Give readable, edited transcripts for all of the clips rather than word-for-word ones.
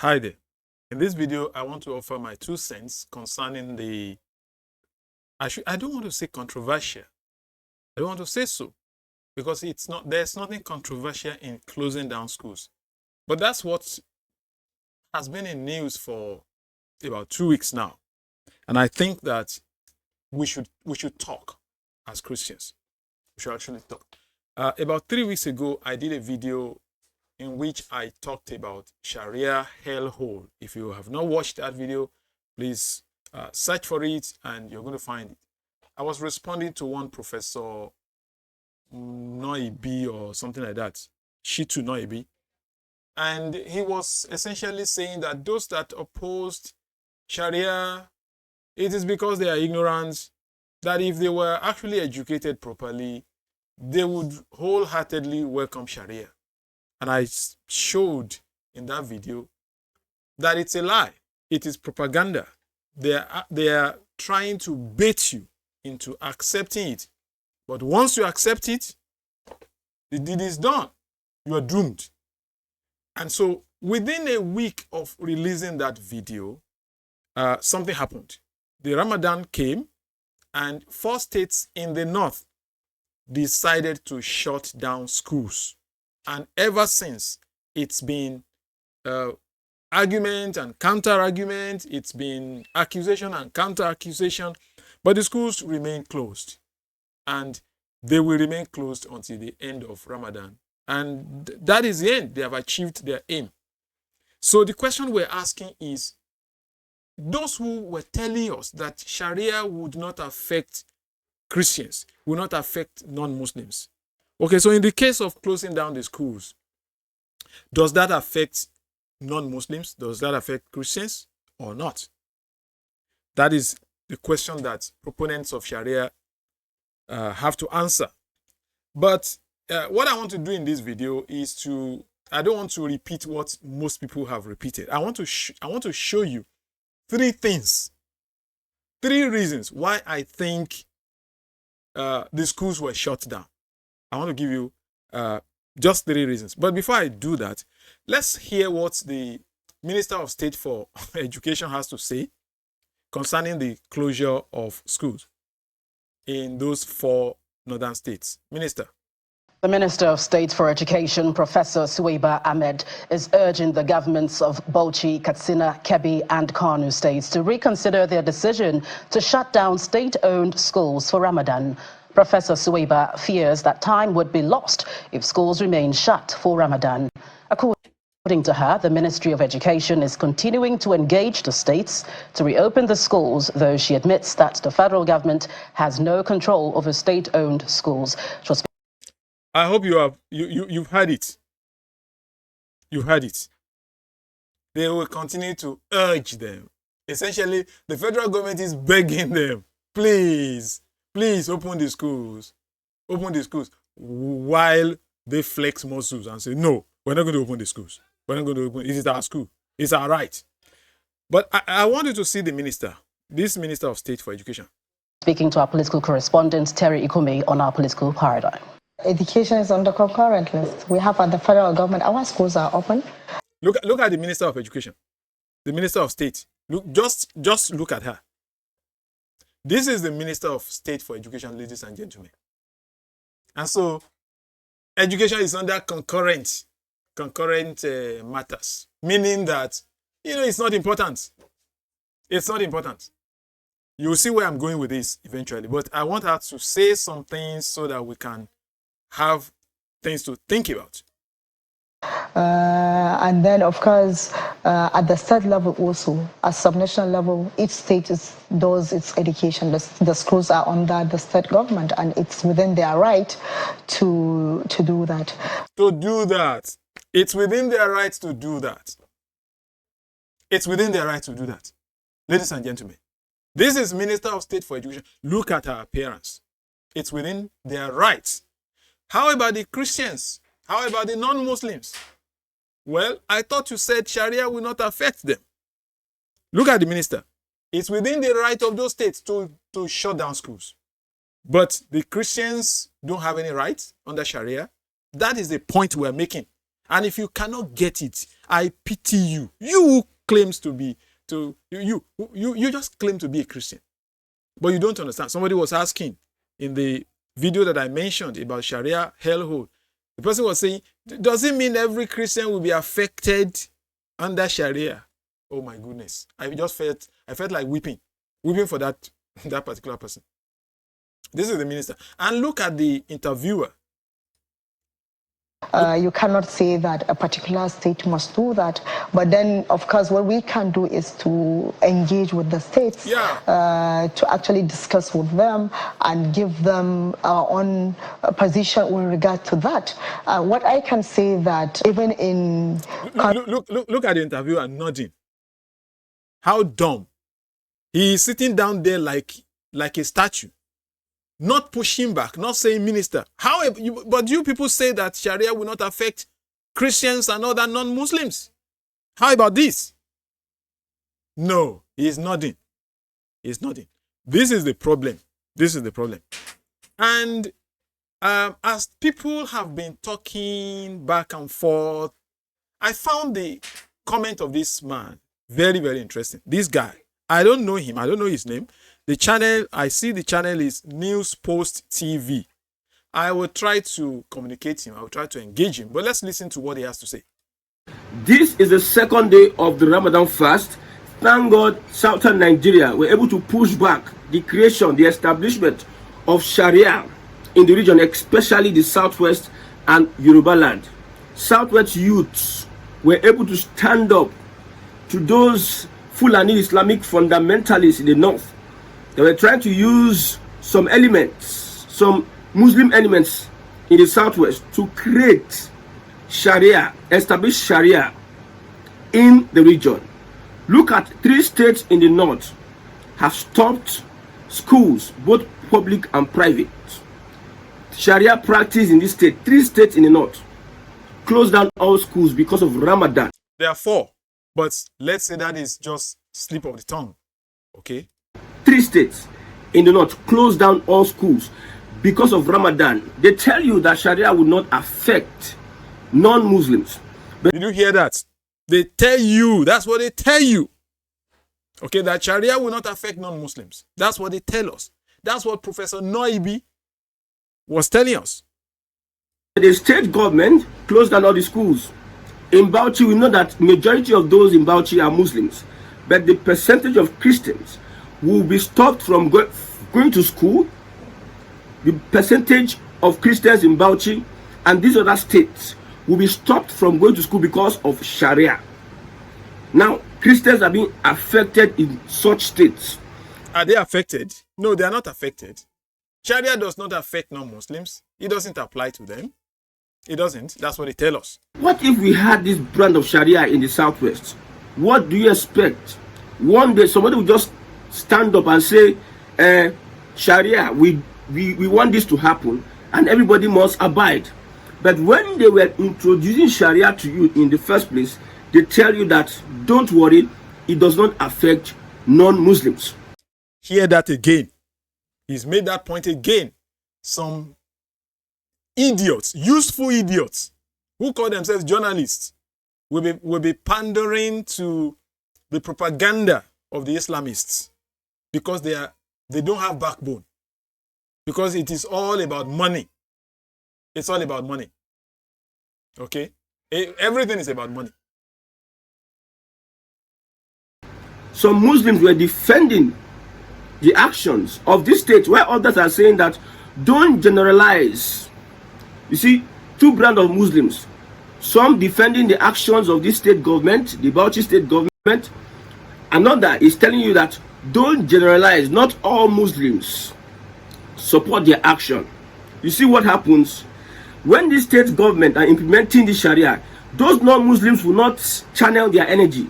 Hi there. In this video, I want to offer my 2 cents concerning the, I don't want to say controversial. I don't want to say so because there's nothing controversial in closing down schools. But that's what has been in news for about 2 weeks now. And I think that we should talk as Christians. We should actually talk. About 3 weeks ago, I did a video in which I talked about Sharia hellhole. If you have not watched that video, please search for it and you're going to find it. I was responding to one Professor Noibi or something like that, Shitu Noibi, and he was essentially saying that those that opposed Sharia, it is because they are ignorant, that if they were actually educated properly, they would wholeheartedly welcome Sharia. And I showed in that video that it's a lie. It is propaganda. They are trying to bait you into accepting it. But once you accept it, the deed is done. You are doomed. And so within a week of releasing that video, something happened. The Ramadan came and 4 states in the north decided to shut down schools. And ever since, it's been argument and counter-argument. It's been accusation and counter-accusation. But the schools remain closed. And they will remain closed until the end of Ramadan. And that is the end. They have achieved their aim. So the question we're asking is, those who were telling us that Sharia would not affect Christians, will not affect non-Muslims. Okay, so in the case of closing down the schools, does that affect non-Muslims? Does that affect Christians or not? That is the question that proponents of Sharia have to answer. But what I want to do in this video is I don't want to repeat what most people have repeated. I want to show you 3 things, 3 reasons why I think the schools were shut down. I want to give you just 3 reasons. But before I do that, let's hear what the Minister of State for Education has to say concerning the closure of schools in those 4 northern states. Minister. The Minister of State for Education, Professor Suwaiba Ahmed, is urging the governments of Bauchi, Katsina, Kebbi and Kano states to reconsider their decision to shut down state-owned schools for Ramadan. Professor Suwaiba fears that time would be lost if schools remain shut for Ramadan. According to her, the Ministry of Education is continuing to engage the states to reopen the schools, though she admits that the federal government has no control over state-owned schools. I hope you've heard it. You've heard it. They will continue to urge them. Essentially, the federal government is begging them, please open the schools. Open the schools. While they flex muscles and say, no, we're not going to open the schools. We're not going to open. It is our school. It's our right. But I want you to see the minister, this Minister of State for Education. Speaking to our political correspondent, Terry Ikume, on our political paradigm. Education is on the concurrent list. We have at the federal government, our schools are open. Look at the Minister of Education, the Minister of State. Just look at her. This is the Minister of State for Education, ladies and gentlemen. And so, education is under concurrent matters, meaning that, it's not important. It's not important. You will see where I'm going with this eventually, but I want her to say some things so that we can have things to think about. And then, of course, at the state level also, at subnational level, each state does its education. The schools are under the state government, and it's within their right to do that. To do that. It's within their right to do that. It's within their right to do that. Ladies and gentlemen, this is Minister of State for Education. Look at her appearance. It's within their rights. How about the Christians? How about the non-Muslims? Well, I thought you said Sharia will not affect them. Look at the minister. It's within the right of those states to shut down schools. But the Christians don't have any rights under Sharia. That is the point we're making. And if you cannot get it, I pity you. You who claims to be, you just claim to be a Christian. But you don't understand. Somebody was asking in the video that I mentioned about Sharia hellhole. The person was saying, does it mean every Christian will be affected under Sharia? Oh my goodness. I felt like weeping for that particular person. This is the minister. And look at the interviewer. You cannot say that a particular state must do that. But then, of course, what we can do is to engage with the states, to actually discuss with them and give them our own position with regard to that. What I can say that even in... Look at the interviewer nodding. How dumb. He is sitting down there like a statue. Not pushing back, not saying minister. But you people say that Sharia will not affect Christians and other non-Muslims. How about this? No, he is nodding. He's nodding. This is the problem. This is the problem. And as people have been talking back and forth, I found the comment of this man very, very interesting. This guy, I don't know him. I don't know his name. The channel, I see the channel is News Post TV. I will try to communicate him. I will try to engage him. But let's listen to what he has to say. This is the second day of the Ramadan fast. Thank God, southern Nigeria were able to push back the establishment of Sharia in the region, especially the southwest and Yoruba land. Southwest youths were able to stand up to those Fulani Islamic fundamentalists in the north. They were trying to use some elements, some Muslim elements in the southwest to create Sharia, establish Sharia in the region. Look at 3 states in the north have stopped schools, both public and private. Sharia practice in this state, 3 states in the north closed down all schools because of Ramadan. There are 4, but let's say that is just slip of the tongue, okay? 3 states in the north closed down all schools because of Ramadan. They tell you that Sharia will not affect non-Muslims. Did you hear that? They tell you, that's what they tell you. Okay, that Sharia will not affect non-Muslims. That's what they tell us. That's what Professor Noibi was telling us. The state government closed down all the schools. In Bauchi, we know that majority of those in Bauchi are Muslims, but the percentage of Christians will be stopped from going to school. The percentage of Christians in Bauchi and these other states will be stopped from going to school because of Sharia. Now, Christians are being affected in such states. Are they affected? No, they are not affected. Sharia does not affect non-Muslims. It doesn't apply to them. It doesn't. That's what they tell us. What if we had this brand of Sharia in the southwest? What do you expect? One day somebody will just stand up and say, Sharia, we want this to happen and everybody must abide. But when they were introducing Sharia to you in the first place, they tell you that don't worry, it does not affect non-Muslims. Hear that again. He's made that point again. Some idiots, useful idiots, who call themselves journalists, will be pandering to the propaganda of the Islamists because they don't have backbone. Because it is all about money. It's all about money. Okay? Everything is about money. Some Muslims were defending the actions of this state, where others are saying that don't generalize. You see, 2 brands of Muslims. Some defending the actions of this state government, the Bauchi state government. Another is telling you that don't generalize. Not all Muslims support their action. You see what happens when the state government are implementing the Sharia. Those non-Muslims will not channel their energy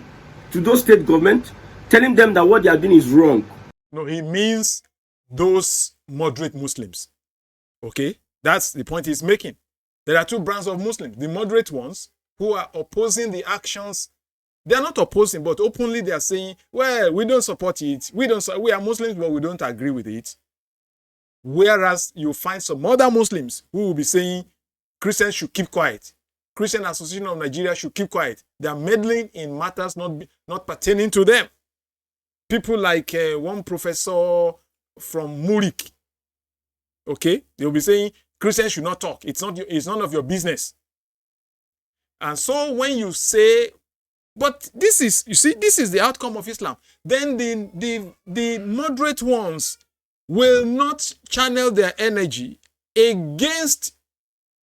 to those state government, telling them that what they are doing is wrong. No, he means those moderate Muslims. Okay, that's the point he's making. There are 2 brands of Muslims. The moderate ones who are opposing the actions. They are not opposing, but openly they are saying, well, we don't support it. We are Muslims, but we don't agree with it. Whereas you find some other Muslims who will be saying Christians should keep quiet. Christian Association of Nigeria should keep quiet. They are meddling in matters not pertaining to them. People like one professor from Murik, okay, they'll be saying Christians should not talk. It's none of your business. And so when you say, but this is the outcome of Islam, then the moderate ones will not channel their energy against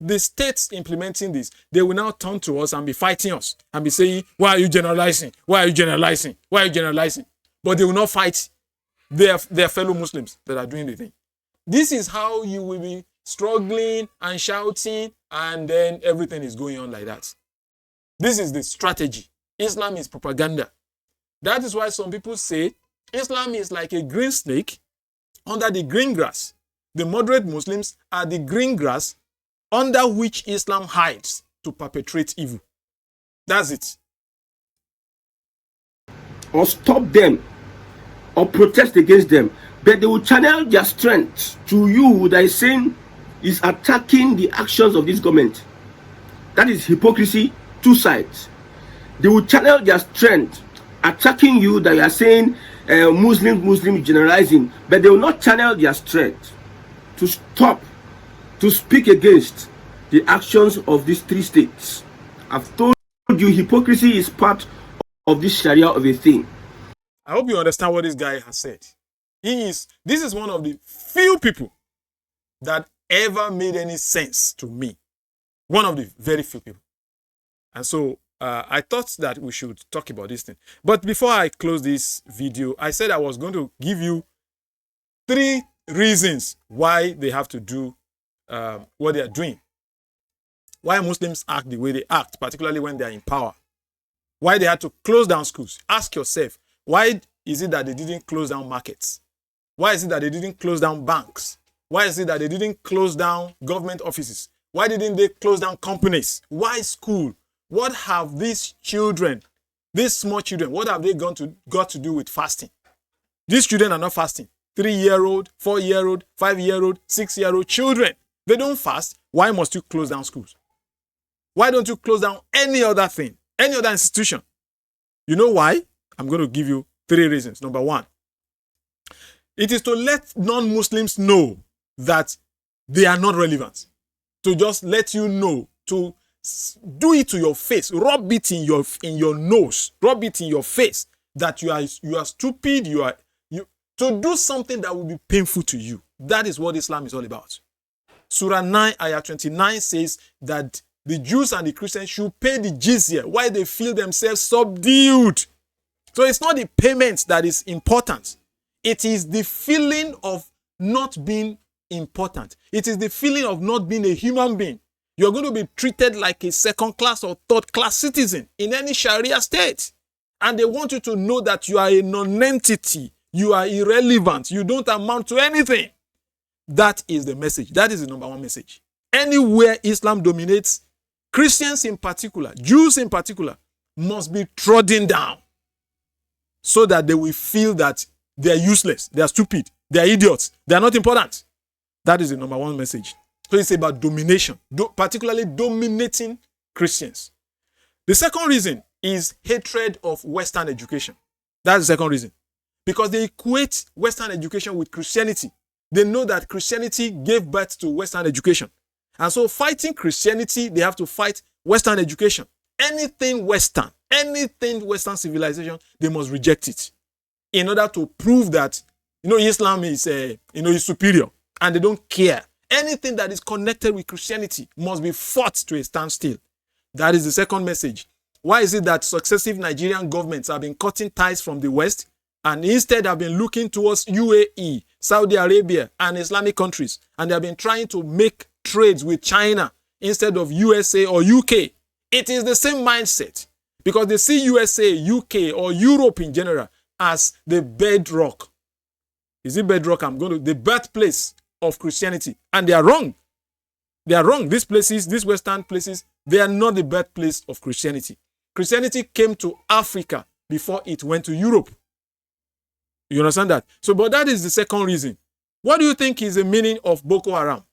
the states implementing this. They will now turn to us and be fighting us and be saying, why are you generalizing? Why are you generalizing? Why are you generalizing? But they will not fight their fellow Muslims that are doing the thing. This is how you will be struggling and shouting, and then everything is going on like that. This is the strategy. Islam is propaganda. That is why some people say Islam is like a green snake under the green grass. The moderate Muslims are the green grass under which Islam hides to perpetrate evil. That's it. Or stop them, or protest against them. But they will channel their strength to you that is saying is attacking the actions of this government. That is hypocrisy, two sides. They will channel their strength attacking you that you are saying Muslim generalizing, but they will not channel their strength to stop, to speak against the actions of these three states. I've told you hypocrisy is part of this Sharia of a thing. I hope you understand what this guy has said. This is one of the few people that ever made any sense to me. One of the very few people. And so I thought that we should talk about this thing. But before I close this video, I said I was going to give you 3 reasons why they have to do what they are doing. Why Muslims act the way they act, particularly when they are in power. Why they had to close down schools. Ask yourself, why is it that they didn't close down markets? Why is it that they didn't close down banks? Why is it that they didn't close down government offices? Why didn't they close down companies? Why school? What have these children, these small children, what have they got to do with fasting? These children are not fasting. 3-year-old, 4-year-old, 5-year-old, 6-year-old children. They don't fast. Why must you close down schools? Why don't you close down any other thing, any other institution? You know why? I'm going to give you 3 reasons. Number 1, it is to let non-Muslims know that they are not relevant. To just let you know, to do it to your face, rub it in your nose, rub it in your face that you are stupid, to do something that will be painful to you. That is what Islam is all about. Surah 9, Ayah 29 says that the Jews and the Christians should pay the jizya while they feel themselves subdued. So it's not the payment that is important. It is the feeling of not being important. It is the feeling of not being a human being. You're going to be treated like a second-class or third-class citizen in any Sharia state. And they want you to know that you are a non-entity. You are irrelevant. You don't amount to anything. That is the message. That is the number 1 message. Anywhere Islam dominates, Christians in particular, Jews in particular, must be trodden down so that they will feel that they are useless, they are stupid, they are idiots, they are not important. That is the number 1 message. So it's about domination, particularly dominating Christians. The second reason is hatred of Western education. That's the second reason. Because they equate Western education with Christianity. They know that Christianity gave birth to Western education. And so fighting Christianity, they have to fight Western education. Anything Western Western civilization, they must reject it in order to prove that, Islam is, is superior, and they don't care. Anything that is connected with Christianity must be fought to a standstill. That is the second message. Why is it that successive Nigerian governments have been cutting ties from the West and instead have been looking towards UAE, Saudi Arabia, and Islamic countries, and they have been trying to make trades with China instead of USA or UK? It is the same mindset, because they see USA, UK, or Europe in general as the bedrock. Is it bedrock? The birthplace of Christianity. And they are wrong. They are wrong. These places, these Western places, they are not the birthplace of Christianity. Christianity came to Africa before it went to Europe. You understand that? So, but that is the second reason. What do you think is the meaning of Boko Haram?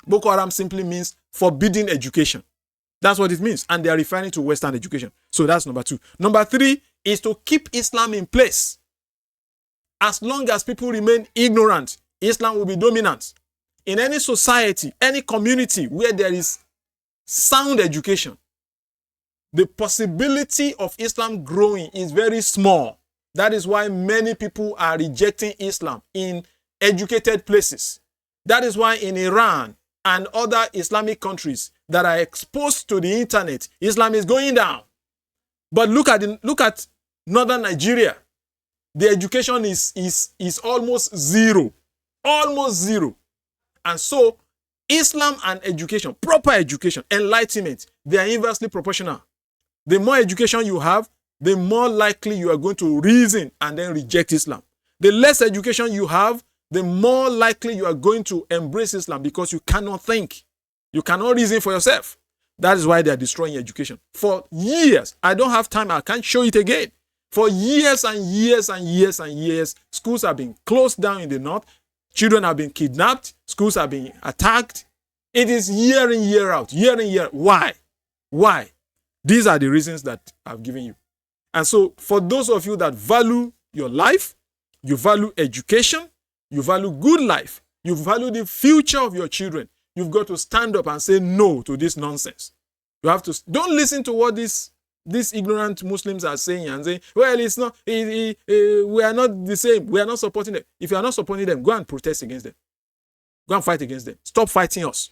Boko Haram simply means forbidden education. That's what it means. And they are referring to Western education. So that's number 2. Number 3 is to keep Islam in place. As long as people remain ignorant, Islam will be dominant. In any society, any community where there is sound education, the possibility of Islam growing is very small. That is why many people are rejecting Islam in educated places. That is why in Iran and other Islamic countries that are exposed to the internet, Islam is going down. But look at northern Nigeria. The education is almost zero. Almost zero. And so Islam and education, proper education, enlightenment, they are inversely proportional. The more education you have, the more likely you are going to reason and then reject Islam. The less education you have, the more likely you are going to embrace Islam because you cannot think. You cannot reason for yourself. That is why they are destroying education. For years, I don't have time, I can't show it again. For years and years and years and years, schools have been closed down in the north. Children have been kidnapped. Schools have been attacked. It is year in, year out, year in, year. Why? Why? These are the reasons that I've given you. And so for those of you that value your life, you value education, you value good life, you value the future of your children, you've got to stand up and say no to this nonsense. You have to, don't listen to what these ignorant Muslims are saying and say, well, it's not, we are not the same. We are not supporting them. If you are not supporting them, go and protest against them. Go and fight against them. Stop fighting us.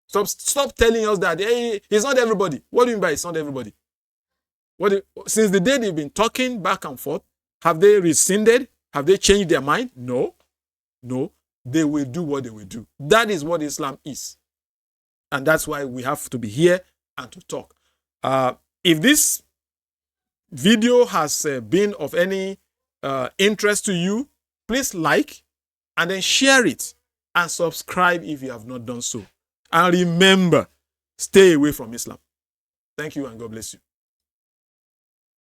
Stop telling us that, hey, it's not everybody. What do you mean by it's not everybody? Since the day they've been talking back and forth, have they rescinded? Have they changed their mind? No. No. They will do what they will do. That is what Islam is. And that's why we have to be here and to talk. If this video has been of any interest to you, please like and then share it and subscribe if you have not done so. And remember, stay away from Islam. Thank you and God bless you.